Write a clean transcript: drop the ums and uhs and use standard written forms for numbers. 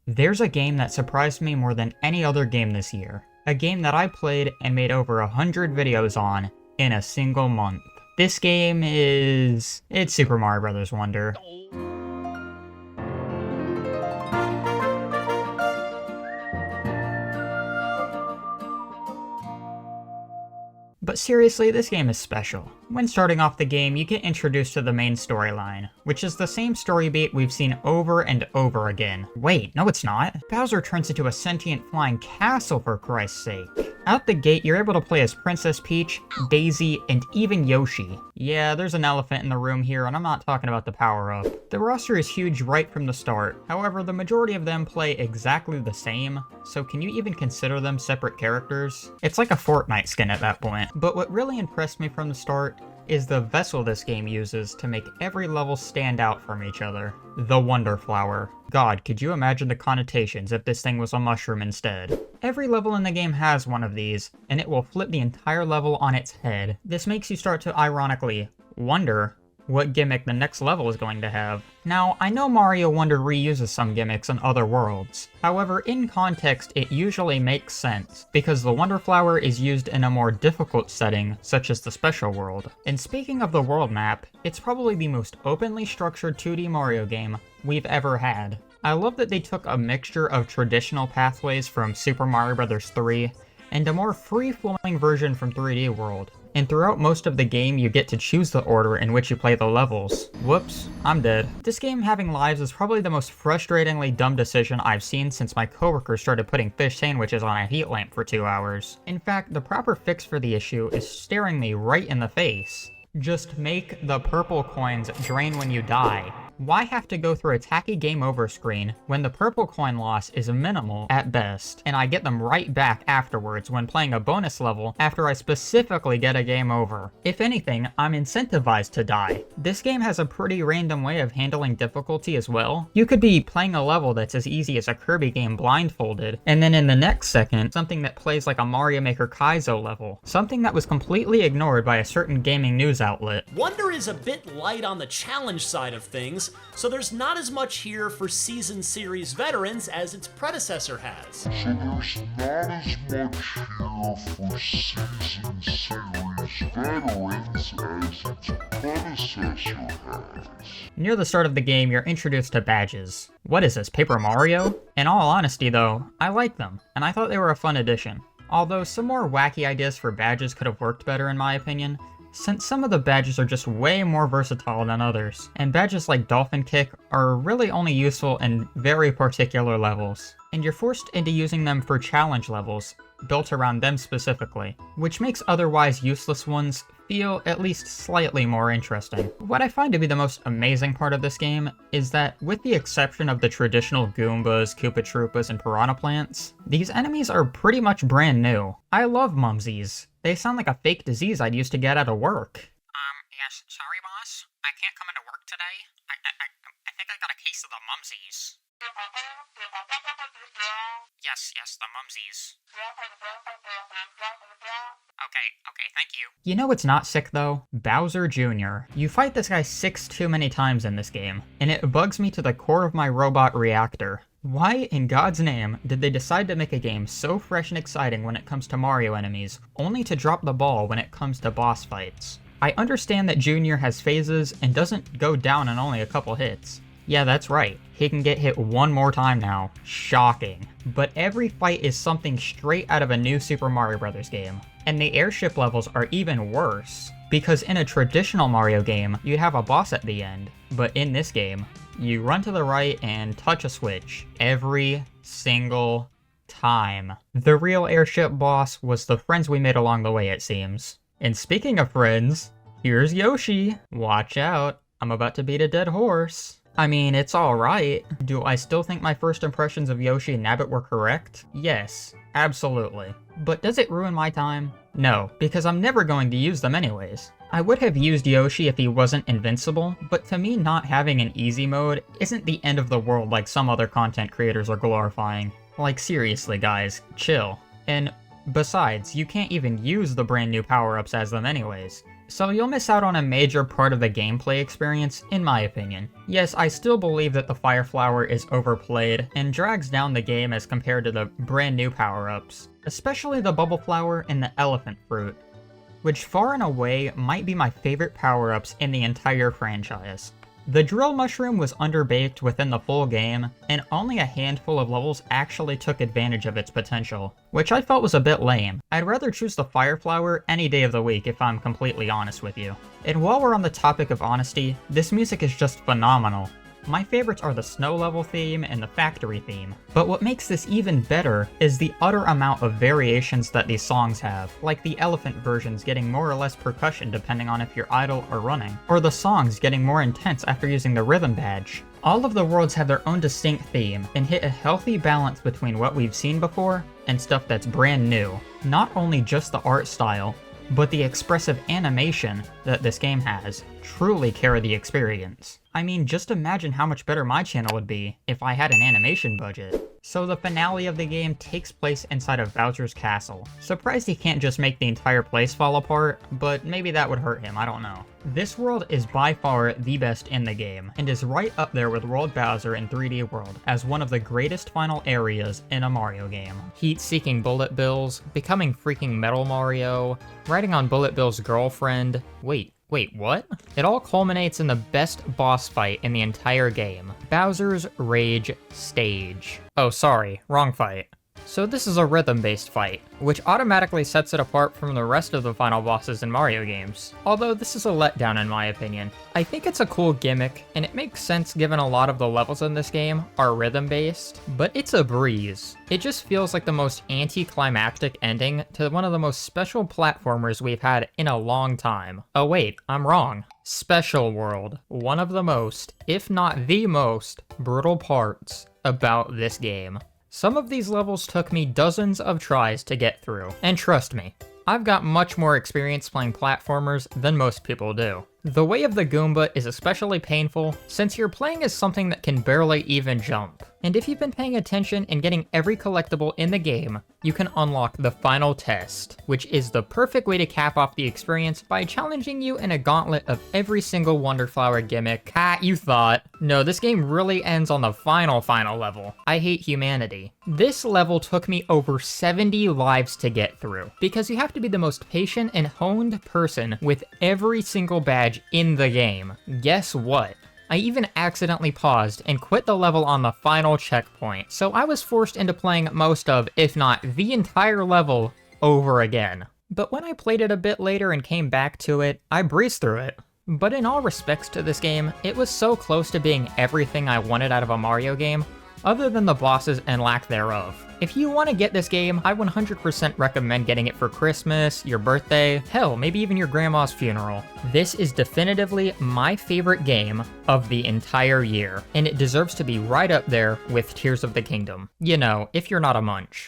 There's a game that surprised me more than any other game this year. A game that I played and made over 100 videos on in a single month. This game it's Super Mario Bros. Wonder. But seriously, this game is special. When starting off the game, you get introduced to the main storyline, which is the same story beat we've seen over and over again. Wait, no it's not. Bowser turns into a sentient flying castle, for Christ's sake. Out the gate, you're able to play as Princess Peach, Daisy, and even Yoshi. Yeah, there's an elephant in the room here, and I'm not talking about the power-up. The roster is huge right from the start. However, the majority of them play exactly the same, so can you even consider them separate characters? It's like a Fortnite skin at that point. But what really impressed me from the start is the vessel this game uses to make every level stand out from each other. The Wonder Flower. God, could you imagine the connotations if this thing was a mushroom instead? Every level in the game has one of these, and it will flip the entire level on its head. This makes you start to ironically wonder what gimmick the next level is going to have. Now, I know Mario Wonder reuses some gimmicks in other worlds. However, in context, it usually makes sense, because the Wonder Flower is used in a more difficult setting, such as the Special World. And speaking of the world map, it's probably the most openly structured 2D Mario game we've ever had. I love that they took a mixture of traditional pathways from Super Mario Bros. 3 and a more free-flowing version from 3D World. And throughout most of the game, you get to choose the order in which you play the levels. Whoops, I'm dead. This game having lives is probably the most frustratingly dumb decision I've seen since my coworker started putting fish sandwiches on a heat lamp for 2 hours. In fact, the proper fix for the issue is staring me right in the face. Just make the purple coins drain when you die. Why have to go through a tacky game over screen when the purple coin loss is minimal at best, and I get them right back afterwards when playing a bonus level after I specifically get a game over? If anything, I'm incentivized to die. This game has a pretty random way of handling difficulty as well. You could be playing a level that's as easy as a Kirby game blindfolded, and then in the next second, something that plays like a Mario Maker Kaizo level. Something that was completely ignored by a certain gaming news outlet. Wonder is a bit light on the challenge side of things, so there's not as much here for Season Series veterans as its predecessor has. So there's not as much here for Season Series veterans as its predecessor has. Near the start of the game, you're introduced to badges. What is this, Paper Mario? In all honesty though, I like them, and I thought they were a fun addition. Although some more wacky ideas for badges could have worked better in my opinion, since some of the badges are just way more versatile than others, and badges like Dolphin Kick are really only useful in very particular levels, and you're forced into using them for challenge levels, built around them specifically, which makes otherwise useless ones feel at least slightly more interesting. What I find to be the most amazing part of this game is that, with the exception of the traditional Goombas, Koopa Troopas, and Piranha Plants, these enemies are pretty much brand new. I love Mumsies. They sound like a fake disease I'd use to get out of work. Yes, sorry boss. I can't come into work today. I think I got a case of the mumsies. Yes, the mumsies. Okay, thank you. You know what's not sick though? Bowser Jr. You fight this guy 6 too many times in this game, and it bugs me to the core of my robot reactor. Why in God's name did they decide to make a game so fresh and exciting when it comes to Mario enemies, only to drop the ball when it comes to boss fights? I understand that Junior has phases and doesn't go down in only a couple hits. Yeah, that's right. He can get hit one more time now. Shocking. But every fight is something straight out of a new Super Mario Bros. Game. And the airship levels are even worse, because in a traditional Mario game, you'd have a boss at the end. But in this game, you run to the right and touch a switch every single time. The real airship boss was the friends we made along the way, it seems. And speaking of friends, here's Yoshi. Watch out, I'm about to beat a dead horse. I mean, it's alright. Do I still think my first impressions of Yoshi and Nabbit were correct? Yes, absolutely. But does it ruin my time? No, because I'm never going to use them anyways. I would have used Yoshi if he wasn't invincible, but to me not having an easy mode isn't the end of the world like some other content creators are glorifying. Like seriously guys, chill. And besides, you can't even use the brand new power-ups as them anyways. So you'll miss out on a major part of the gameplay experience, in my opinion. Yes, I still believe that the Fire Flower is overplayed and drags down the game as compared to the brand new power-ups, especially the Bubble Flower and the Elephant Fruit, which far and away might be my favorite power-ups in the entire franchise. The Drill Mushroom was underbaked within the full game, and only a handful of levels actually took advantage of its potential, which I felt was a bit lame. I'd rather choose the Fire Flower any day of the week if I'm completely honest with you. And while we're on the topic of honesty, this music is just phenomenal. My favorites are the snow level theme and the factory theme. But what makes this even better is the utter amount of variations that these songs have, like the elephant versions getting more or less percussion depending on if you're idle or running, or the songs getting more intense after using the rhythm badge. All of the worlds have their own distinct theme and hit a healthy balance between what we've seen before and stuff that's brand new. Not only just the art style, but the expressive animation that this game has truly carry the experience. I mean, just imagine how much better my channel would be if I had an animation budget. So the finale of the game takes place inside of Bowser's castle. Surprised he can't just make the entire place fall apart, but maybe that would hurt him, I don't know. This world is by far the best in the game, and is right up there with World Bowser in 3D World as one of the greatest final areas in a Mario game. Heat-seeking Bullet Bills, becoming freaking Metal Mario, riding on Bullet Bill's girlfriend. Wait, what? It all culminates in the best boss fight in the entire game, Bowser's Rage Stage. Oh, sorry, wrong fight. So this is a rhythm-based fight, which automatically sets it apart from the rest of the final bosses in Mario games. Although this is a letdown in my opinion. I think it's a cool gimmick, and it makes sense given a lot of the levels in this game are rhythm-based, but it's a breeze. It just feels like the most anticlimactic ending to one of the most special platformers we've had in a long time. Oh wait, I'm wrong. Special World, one of the most, if not the most, brutal parts about this game. Some of these levels took me dozens of tries to get through, and trust me, I've got much more experience playing platformers than most people do. The Way of the Goomba is especially painful since you're playing as something that can barely even jump. And if you've been paying attention and getting every collectible in the game, you can unlock the final test, which is the perfect way to cap off the experience by challenging you in a gauntlet of every single Wonder Flower gimmick. You thought. No, this game really ends on the final level. I Hate Humanity. This level took me over 70 lives to get through, because you have to be the most patient and honed person with every single badge in the game. Guess what? I even accidentally paused and quit the level on the final checkpoint, so I was forced into playing most of, if not the entire level, over again. But when I played it a bit later and came back to it, I breezed through it. But in all respects to this game, it was so close to being everything I wanted out of a Mario game, other than the bosses and lack thereof. If you want to get this game, I 100% recommend getting it for Christmas, your birthday, hell, maybe even your grandma's funeral. This is definitively my favorite game of the entire year, and it deserves to be right up there with Tears of the Kingdom. You know, if you're not a munch.